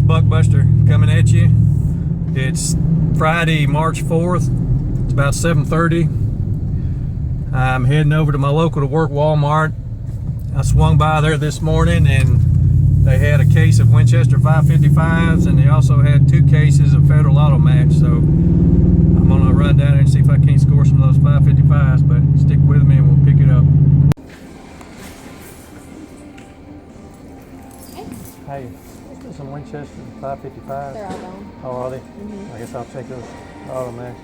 Buster coming at you. It's Friday, March 4th. It's about 7:30. I'm heading over to my local to work Walmart. I swung by there this morning and they had a case of Winchester 555s and they also had 2 cases of Federal Automatch. So I'm gonna run down there and see if I can't score some of those 555s, but stick with me and we'll pick it up. Hey, let's do some Winchester 555s. They're all gone. Oh, are they? Mm-hmm. I guess I'll take those Automatch.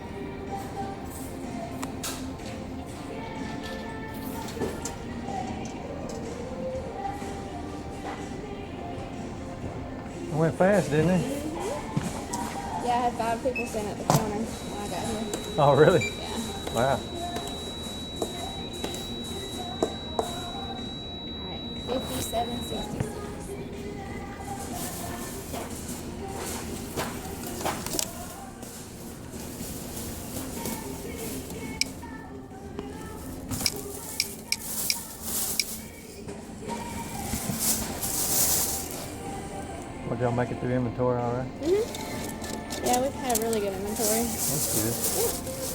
It went fast, didn't it? Mm-hmm. Yeah, I had 5 people standing at the corner when I got here. Oh, really? Yeah. Wow. Alright, 57.66. Well, y'all make it through inventory all right? Mm-hmm. Yeah, we've had a really good inventory. That's good.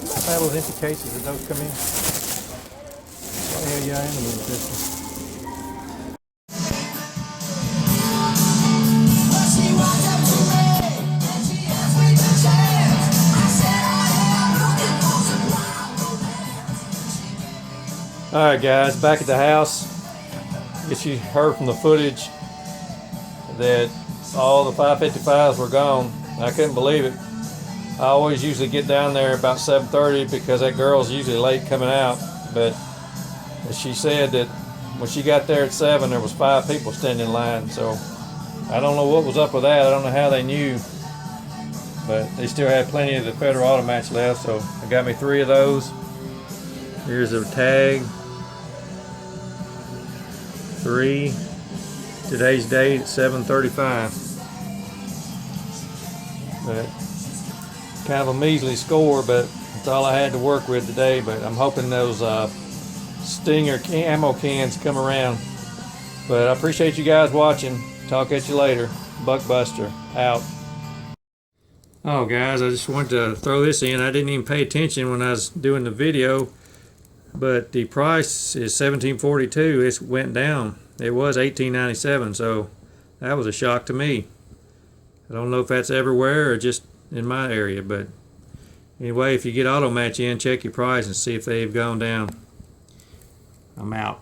How about those empty cases? Did those come in? Oh, yeah, in the Winchester. Alright guys, back at the house. Guess you heard from the footage that all the 555s were gone. I couldn't believe it. I always usually get down there about 7:30 because that girl's usually late coming out. But she said that when she got there at 7, there was 5 people standing in line. So I don't know what was up with that. I don't know how they knew. But they still had plenty of the Federal Automatch left. So I got me 3 of those. Here's a tag. 3. Today's date at 7:35. But kind of a measly score, but that's all I had to work with today. But I'm hoping those Stinger ammo cans come around. But I appreciate you guys watching. Talk at you later. Buster out. Oh guys, I just wanted to throw this in. I didn't even pay attention when I was doing the video, but the price is $17.42. It went down. It was $18.97, so that was a shock to me. I don't know if that's everywhere or just in my area, but anyway, if you get Automatch in, check your price and see if they've gone down. I'm out.